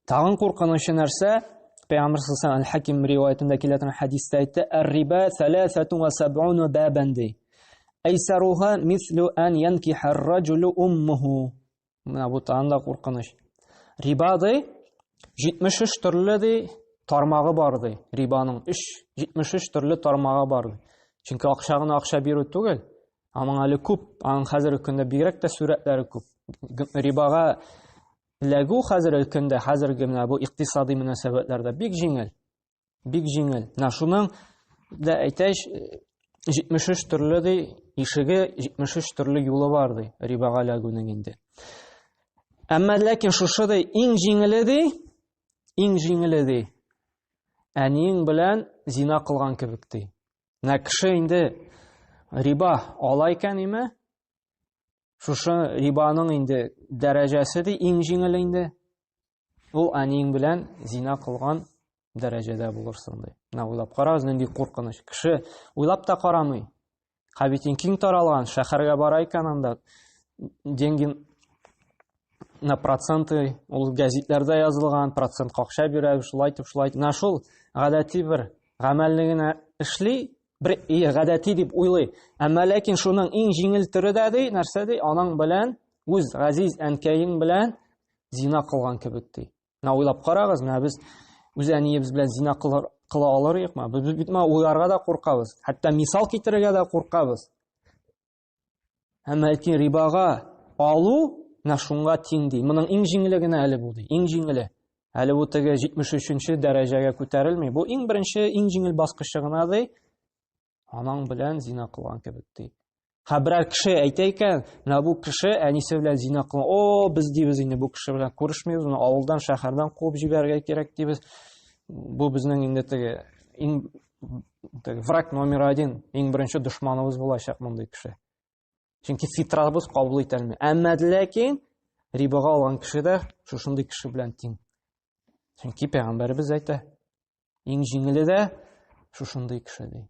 Тагын куркынычлы нәрсә, Пәйгамбер саллаллаху алейхи Хаким риваятында килгән хадистә әйтте: "Ар-риба 73 бабан" ди. Айсаруха мислу ан янкиха ар-раджулу уммуху. Менә бу тагында куркыныч. Риба ди 73 төрле ди тармагы бар ди. Рибаның 73 төрле тармагы бар ди. Чөнки акча гына акча бирү түгел. Аның әле күп, аның хәзерге көндә бигрәк тә сурәтләре күп. Рибага ләгү хәзерге көндә, хәзерге менә бу икътисади мөнәсәбәтләрдә бик җиңел. Бик җиңел. Менә шуның да әйтәч 73 төрле ди, ишеге 73 төрле юлы бар ди рибага ләгүнең инде. Әмма ләкин шушы ди иң җиңеле ди. Әниең белән зина кылган кебек ди. Менә кеше инде риба ала икән име? Шушы рибаның инде дәрәҗәсе ди иң җиңел инде. Ул әниең белән зина кылган дәрәҗәдә булырсың ди. Менә уйлап карагыз, нинди куркыныч. Кеше уйлап та карамый. Хәбитин киң таралган, шәһәргә бара икән анда. Деньги на проценты, ул гәзитләрдә язылган, процент акча бирә, шулай итеп. Менә шул гадәти бер гамәллегенә эшли, бер гадәти дип уйлый. Әмма ләкин шуның иң җиңел түре дә ди, нәрсә ди? Аның белән үз газиз әнкәең белән зина кылган кебек ди. Менә уйлап карагыз, менә без үз әниебез белән зина кыла алырыкмы? Без бит уйларга да куркабыз. Хәтта мисал китерергә дә куркабыз. Әмма ләкин рибага алу менә шунга тиң ди. Моның иң җиңеле генә әле бу ди. Иң җиңеле. Әле бу теге 73нче дәрәҗәгә күтәрелми. Бу иң беренче, иң җиңел баскычы гына ди. Аның белән зина кылган кебек ди. Хәбәр кеше әйтә икән, менә бу кеше әнисе белән зина кылган. О, без дибез инде бу кеше белән күрешмибез, моны авылдан, шәһәрдән куып җибәрергә кирәк дибез. Бу безнең инде теге враг номер 1, иң беренче дошманыбыз булачак мондый кеше. Чөнки фитрабыз кабул итә алмый. Әмма ләкин рибага алган кеше дә шушындый кеше белән тиң. Чөнки Пәйгамбәрбез әйтә, иң җиңеле дә шушындый кеше ди.